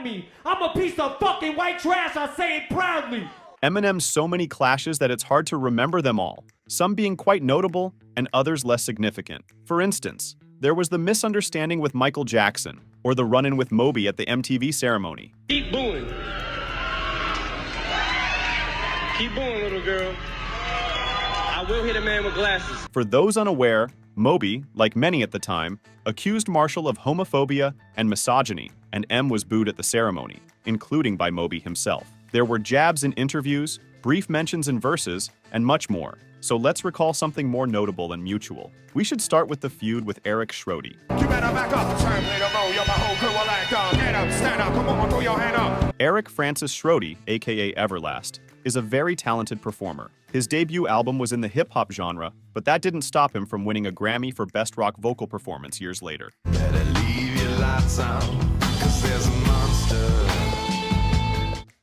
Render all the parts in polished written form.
me. I'm a piece of fucking white trash, I say it proudly. Eminem's so many clashes that it's hard to remember them all, some being quite notable and others less significant. For instance, there was the misunderstanding with Michael Jackson, or the run-in with Moby at the MTV ceremony. Keep booing. Keep booing, little girl. I will hit a man with glasses. For those unaware, Moby, like many at the time, accused Marshall of homophobia and misogyny, and M was booed at the ceremony, including by Moby himself. There were jabs in interviews, brief mentions in verses, and much more. So let's recall something more notable and mutual. We should start with the feud with Eric Shady. You better back up. Turn later on. Yo, my whole crew will act up. Get up, stand up. Come on, throw your hand up. Eric Francis Shady, aka Everlast, is a very talented performer. His debut album was in the hip-hop genre, but that didn't stop him from winning a Grammy for Best Rock Vocal Performance years later. Better leave your lights on, 'cause there's a monster.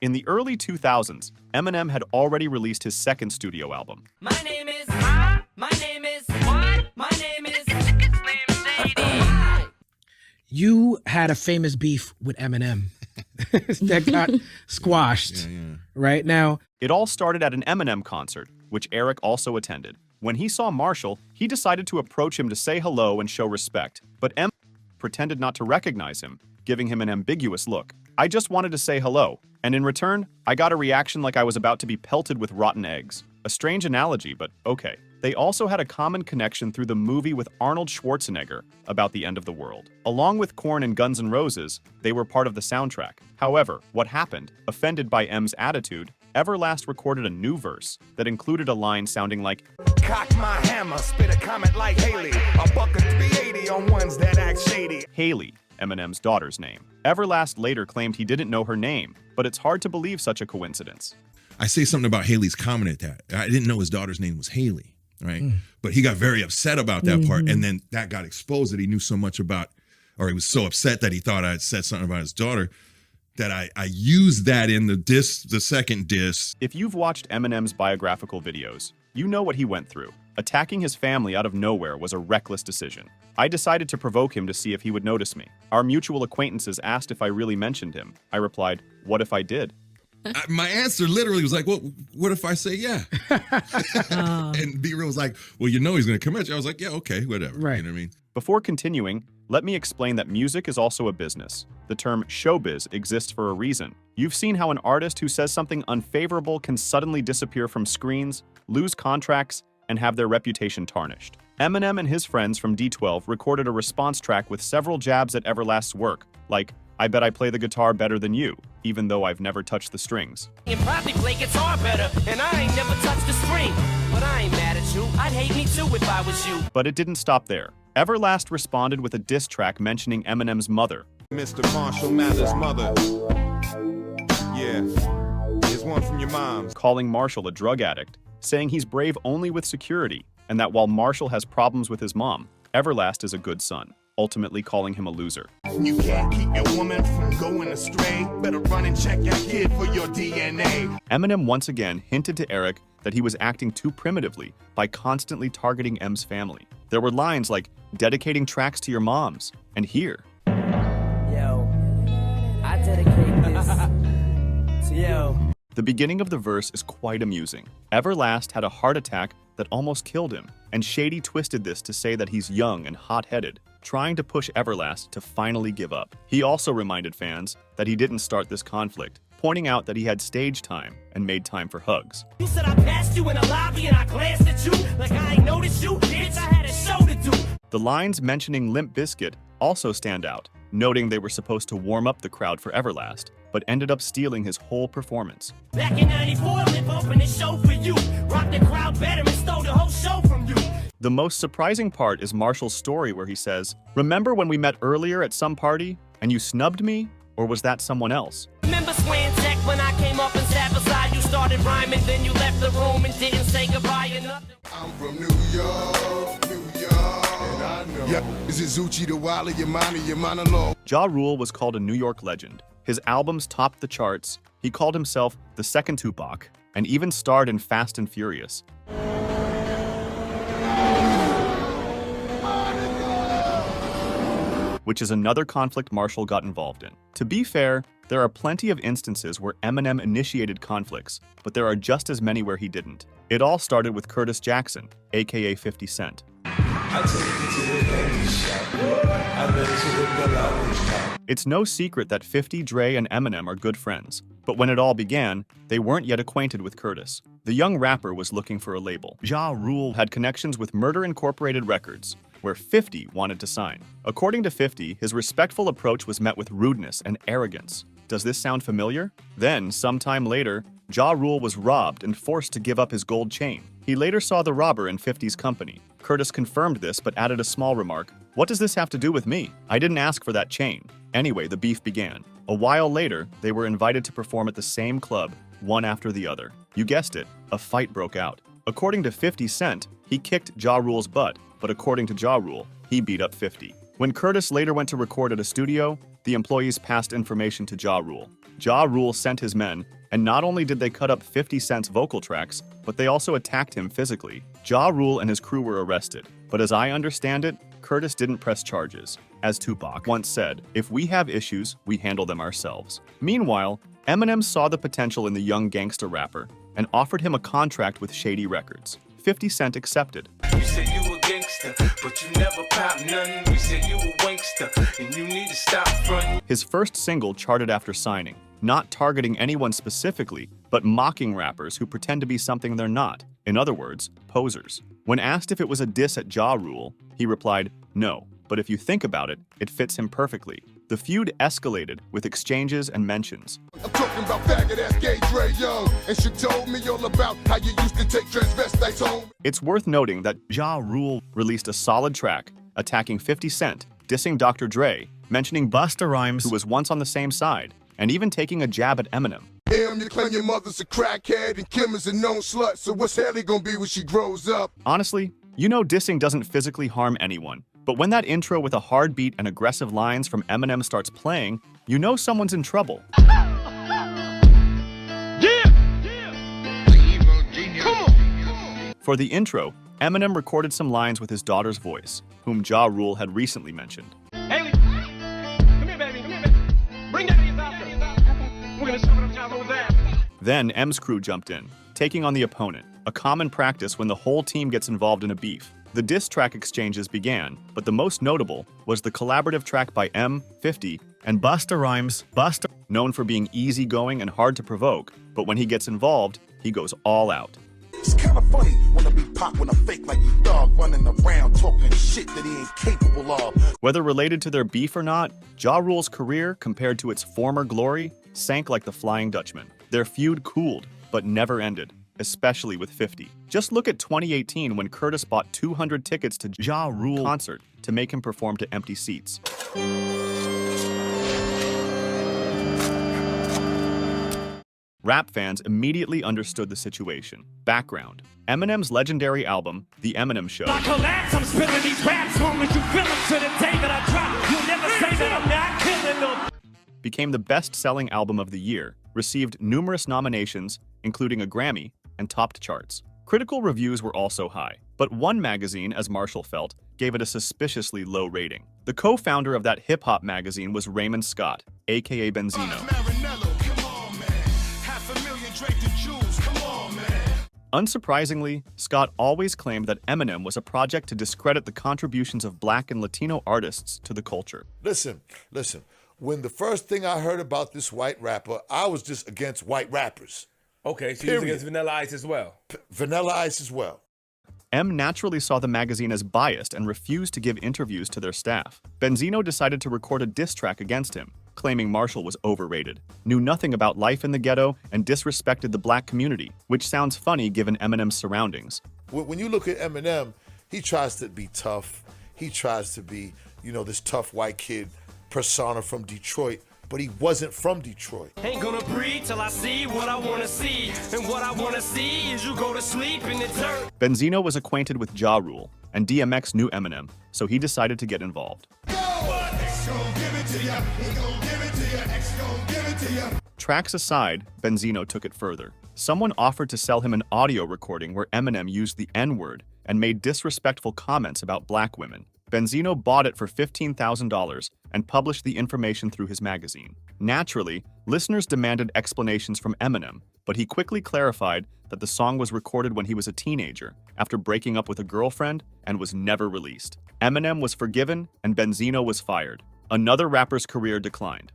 In the early 2000s, Eminem had already released his second studio album. My name is what? My name is Shady. You had a famous beef with Eminem that got squashed. Right now. It all started at an Eminem concert, which Eric also attended. When he saw Marshall, he decided to approach him to say hello and show respect, but Eminem pretended not to recognize him, giving him an ambiguous look. I just wanted to say hello, and in return, I got a reaction like I was about to be pelted with rotten eggs. A strange analogy, but okay. They also had a common connection through the movie with Arnold Schwarzenegger about the end of the world. Along with Korn and Guns N' Roses, they were part of the soundtrack. However, what happened? Offended by M's attitude, Everlast recorded a new verse that included a line sounding like, Cock my hammer, spit a comment like Haley. A buck of 380 on ones that act shady. Haley, Eminem's daughter's name. Everlast later claimed he didn't know her name, but it's hard to believe such a coincidence. I say something about Haley's comment at that. I didn't know his daughter's name was Haley, right? But he got very upset about that part, and then that got exposed that he knew so much about, or he was so upset that he thought I had said something about his daughter, that I used that in the second diss. If you've watched Eminem's biographical videos, you know what he went through. Attacking his family out of nowhere was a reckless decision. I decided to provoke him to see if he would notice me. Our mutual acquaintances asked if I really mentioned him. I replied, what if I did? My answer literally was like, well, what if I say yeah? And B-Real was like, well, you know he's going to come at you. I was like, yeah, okay, whatever. Right. You know what I mean? Before continuing, let me explain that music is also a business. The term showbiz exists for a reason. You've seen how an artist who says something unfavorable can suddenly disappear from screens, lose contracts, and have their reputation tarnished. Eminem and his friends from D12 recorded a response track with several jabs at Everlast's work, like, I bet I play the guitar better than you, even though I've never touched the strings. You probably play guitar better, and I ain't never touched the string. But I ain't mad at you. I'd hate me too if I was you. But it didn't stop there. Everlast responded with a diss track mentioning Eminem's mother. Mr. Marshall Mathers' mother. Yeah, here's one from your mom's. Calling Marshall a drug addict, saying he's brave only with security, and that while Marshall has problems with his mom, Everlast is a good son, ultimately calling him a loser. You can't keep your woman from going astray. Better run and check your kid for your DNA. Eminem once again hinted to Eric that he was acting too primitively by constantly targeting M's family. There were lines like, dedicating tracks to your moms, and here. Yo, I dedicate this to yo. The beginning of the verse is quite amusing. Everlast had a heart attack that almost killed him, and Shady twisted this to say that he's young and hot-headed, trying to push Everlast to finally give up. He also reminded fans that he didn't start this conflict, pointing out that he had stage time and made time for hugs. You said I passed you in the lobby and I glanced at you like I ain't noticed you. Bitch, I had a show to do. The lines mentioning Limp Bizkit also stand out, noting they were supposed to warm up the crowd for Everlast, but ended up stealing his whole performance. Back in 94, Limp opened the show for you. Rocked the crowd better and stole the whole show from you. The most surprising part is Marshall's story where he says, remember when we met earlier at some party and you snubbed me? Or was that someone else? Remember swaying tech when I came up and sat beside you, started rhyming, then you left the room and didn't say goodbye or nothing. I'm from New York, and I know. Yep, this is Uchi the Wally, your monologue. Ja Rule was called a New York legend. His albums topped the charts. He called himself the second Tupac, and even starred in Fast and Furious. Which is another conflict Marshall got involved in. To be fair, There are plenty of instances where Eminem initiated conflicts, but there are just as many where he didn't. It all started with Curtis Jackson, aka 50 Cent. It's no secret that 50, Dre, and Eminem are good friends, but when it all began, they weren't yet acquainted with Curtis. The young rapper was looking for a label. Ja Rule had connections with Murder Incorporated Records, where 50 wanted to sign. According to 50, his respectful approach was met with rudeness and arrogance. Does this sound familiar? Then, sometime later, Ja Rule was robbed and forced to give up his gold chain. He later saw the robber in 50's company. Curtis confirmed this but added a small remark, "What does this have to do with me? I didn't ask for that chain." Anyway, the beef began. A while later, they were invited to perform at the same club, one after the other. You guessed it, a fight broke out. According to 50 Cent, he kicked Ja Rule's butt, but according to Ja Rule, he beat up 50. When Curtis later went to record at a studio, the employees passed information to Ja Rule. Ja Rule sent his men, and not only did they cut up 50 Cent's vocal tracks, but they also attacked him physically. Ja Rule and his crew were arrested, but as I understand it, Curtis didn't press charges. As Tupac once said, "If we have issues, we handle them ourselves." Meanwhile, Eminem saw the potential in the young gangster rapper and offered him a contract with Shady Records. 50 Cent accepted. You said you a gangster, but you never pop none. We said you a wankster, and you need to stop fronting. His first single charted after signing, not targeting anyone specifically, but mocking rappers who pretend to be something they're not. In other words, posers. When asked if it was a diss at Ja Rule, he replied, "No, but if you think about it, it fits him perfectly." The feud escalated with exchanges and mentions. I'm talking about faggot-ass gay Dre Young, and she told me all about how you used to take transvestites home. It's worth noting that Ja Rule released a solid track, attacking 50 Cent, dissing Dr. Dre, mentioning Busta Rhymes, who was once on the same side, and even taking a jab at Eminem. You claim your mother's a crackhead and Kim is a known slut, so what's Haley gonna be when she grows up? Honestly, you know dissing doesn't physically harm anyone. But when that intro with a hard beat and aggressive lines from Eminem starts playing, you know someone's in trouble. For the intro, Eminem recorded some lines with his daughter's voice, whom Ja Rule had recently mentioned. Haley, come here, baby. Come here, baby. Bring that ass out there. We're gonna shove it up Ja Rule's ass. Then M's crew jumped in, taking on the opponent, a common practice when the whole team gets involved in a beef. The diss track exchanges began, but the most notable was the collaborative track by M, 50, and Busta Rhymes. Busta, known for being easygoing and hard to provoke, but when he gets involved, he goes all out. It's kinda funny when I be pop when I fake like you dog running around talking shit that he ain't capable of. Whether related to their beef or not, Ja Rule's career, compared to its former glory, sank like the Flying Dutchman. Their feud cooled, but never ended, especially with 50. Just look at 2018 when Curtis bought 200 tickets to Ja Rule concert to make him perform to empty seats. Rap fans immediately understood the situation. Background: Eminem's legendary album, The Eminem Show, I collapse, I'm spilling these raps long as you feel them to the day that I drop. You'll never say that I'm not killing them. became the best-selling album of the year, received numerous nominations, including a Grammy, and topped charts. Critical reviews were also high, but one magazine, as Marshall felt, gave it a suspiciously low rating. The co-founder of that hip-hop magazine was Raymond Scott, aka Benzino. Unsurprisingly, Scott always claimed that Eminem was a project to discredit the contributions of Black and Latino artists to the culture. Listen. When the first thing I heard about this white rapper, I was just against white rappers. Okay, so you're against Vanilla Ice as well? Vanilla Ice as well. M naturally saw the magazine as biased and refused to give interviews to their staff. Benzino decided to record a diss track against him, claiming Marshall was overrated, knew nothing about life in the ghetto, and disrespected the Black community, which sounds funny given Eminem's surroundings. When you look at Eminem, he tries to be tough. He tries to be, this tough white kid persona from Detroit, but he wasn't from Detroit. Ain't gonna breathe till I see what I wanna see. And what I wanna see is you go to sleep in the dirt. Benzino was acquainted with Ja Rule, and DMX knew Eminem, so he decided to get involved. Tracks aside, Benzino took it further. Someone offered to sell him an audio recording where Eminem used the N-word and made disrespectful comments about Black women. Benzino bought it for $15,000 and published the information through his magazine. Naturally, listeners demanded explanations from Eminem, but he quickly clarified that the song was recorded when he was a teenager, after breaking up with a girlfriend, and was never released. Eminem was forgiven, and Benzino was fired. Another rapper's career declined.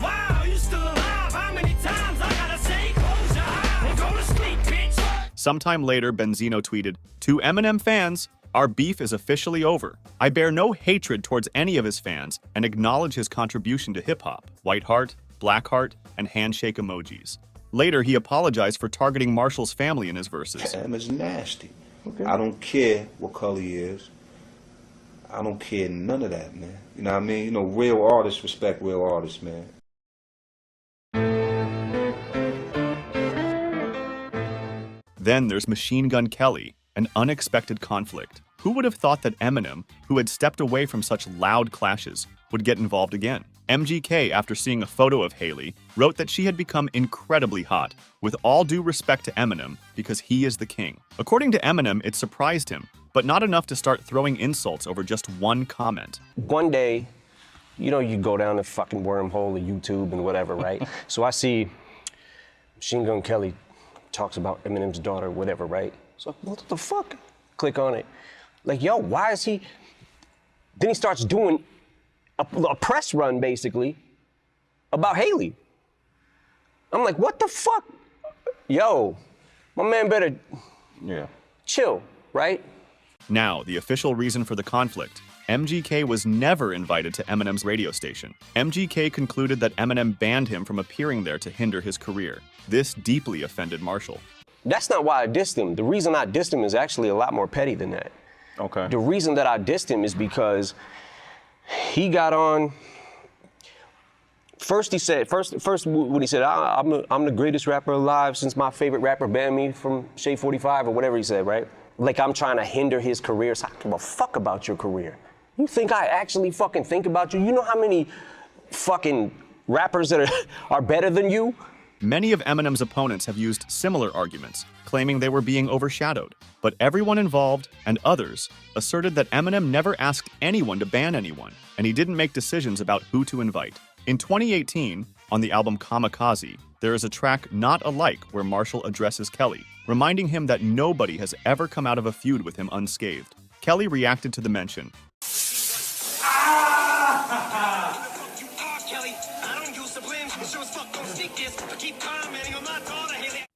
Wow, you still alive? How many times I gotta say close your eyes and go to sleep, bitch? Sometime later, Benzino tweeted, "To Eminem fans, our beef is officially over. I bear no hatred towards any of his fans and acknowledge his contribution to hip-hop, white heart, black heart, and handshake emojis." Later, he apologized for targeting Marshall's family in his verses. Em is nasty. Okay. I don't care what color he is. I don't care none of that, man. You know what I mean? You know, real artists respect real artists, man. Then there's Machine Gun Kelly, an unexpected conflict. Who would have thought that Eminem, who had stepped away from such loud clashes, would get involved again? MGK, after seeing a photo of Haley, wrote that she had become incredibly hot, with all due respect to Eminem, because he is the king. According to Eminem, it surprised him, but not enough to start throwing insults over just one comment. One day, you know, you go down the fucking wormhole of YouTube and whatever, right? So I see Machine Gun Kelly talks about Eminem's daughter, whatever, right? So what the fuck? Click on it. Like, yo, why is he? Then he starts doing a press run, basically, about Haley. I'm like, what the fuck? Yo, my man better chill, right? Now, the official reason for the conflict. MGK was never invited to Eminem's radio station. MGK concluded that Eminem banned him from appearing there to hinder his career. This deeply offended Marshall. That's not why I dissed him. The reason I dissed him is actually a lot more petty than that. Okay. The reason that I dissed him is because he got on. First when he said, I'm the greatest rapper alive since my favorite rapper banned me from Shade 45 or whatever he said, right? Like I'm trying to hinder his career. So I don't give a fuck about your career. You think I actually fucking think about you? You know how many fucking rappers that are better than you? Many of Eminem's opponents have used similar arguments, claiming they were being overshadowed. But everyone involved, and others, asserted that Eminem never asked anyone to ban anyone, and he didn't make decisions about who to invite. In 2018, on the album Kamikaze, there is a track Not Alike where Marshall addresses Kelly, reminding him that nobody has ever come out of a feud with him unscathed. Kelly reacted to the mention.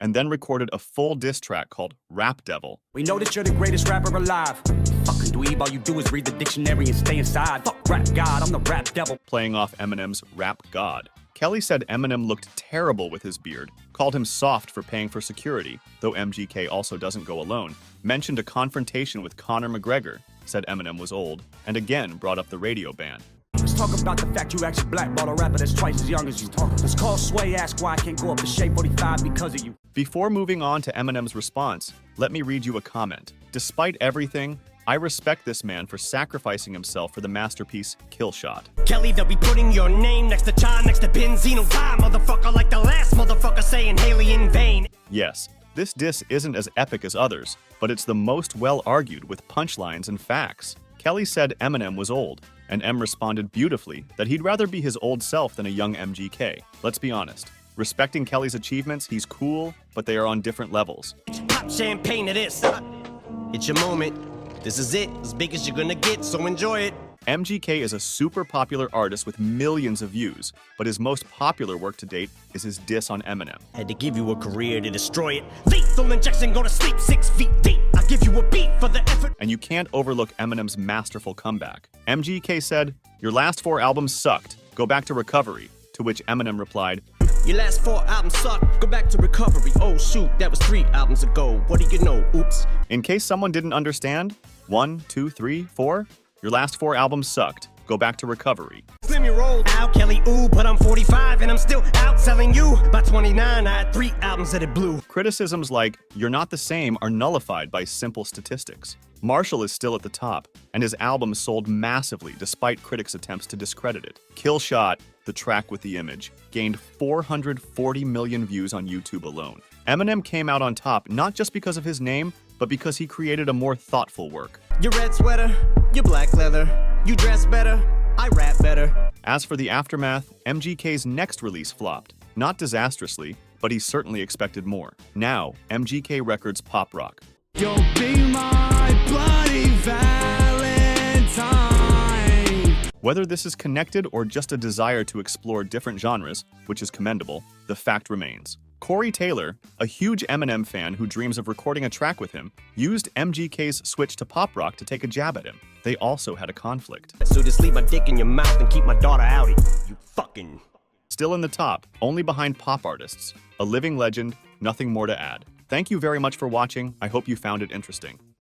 And then recorded a full diss track called Rap Devil. We know that you're the greatest rapper alive. Fucking dweeb, all you do is read the dictionary and stay inside. Fuck rap god, I'm the rap devil. Playing off Eminem's Rap God. Kelly said Eminem looked terrible with his beard, called him soft for paying for security, though MGK also doesn't go alone, mentioned a confrontation with Conor McGregor, said Eminem was old, and again brought up the radio ban. Let's talk about the fact you actually blackball a rapper that's twice as young as you. Let's call Sway, ask why I can't go up to Shade 45 because of you. Before moving on to Eminem's response, let me read you a comment. Despite everything, I respect this man for sacrificing himself for the masterpiece Kill Shot. Kelly, they'll be putting your name next to John, next to Benzino. Die, motherfucker, like the last motherfucker saying Haley in vain. Yes, this diss isn't as epic as others, but it's the most well-argued with punchlines and facts. Kelly said Eminem was old, and M responded beautifully that he'd rather be his old self than a young MGK. Let's be honest. Respecting Kelly's achievements, he's cool, but they are on different levels. Pop champagne to this. It's your moment. This is it, as big as you're gonna get, so enjoy it. MGK is a super popular artist with millions of views, but his most popular work to date is his diss on Eminem. Had to give you a career to destroy it. Lethal injection, go to sleep 6 feet deep. I give you a beat for the effort. And you can't overlook Eminem's masterful comeback. MGK said, "Your last 4 albums sucked. Go back to recovery." To which Eminem replied, "Your last 4 albums suck. Go back to recovery. Oh shoot, that was 3 albums ago. What do you know? Oops." In case someone didn't understand, 1, 2, 3, 4, your last 4 albums sucked. Go back to recovery. Slim your roll out, Kelly, ooh, but I'm 45 and I'm still outselling you. By 29, I had 3 albums that it blew. Criticisms like, "You're not the same," are nullified by simple statistics. Marshall is still at the top, and his album sold massively despite critics' attempts to discredit it. Kill Shot, the track with the image, gained 440 million views on YouTube alone. Eminem came out on top not just because of his name, but because he created a more thoughtful work. Your red sweater, You black leather. You dress better. I rap better. As for the aftermath, MGK's next release flopped. Not disastrously, but he certainly expected more. Now, MGK records pop rock. You'll be my bloody Valentine. Whether this is connected or just a desire to explore different genres, which is commendable, the fact remains. Corey Taylor, a huge Eminem fan who dreams of recording a track with him, used MGK's switch to pop rock to take a jab at him. They also had a conflict. So just leave my dick in your mouth and keep my daughter outie. You fucking... Still in the top, only behind pop artists. A living legend, nothing more to add. Thank you very much for watching. I hope you found it interesting.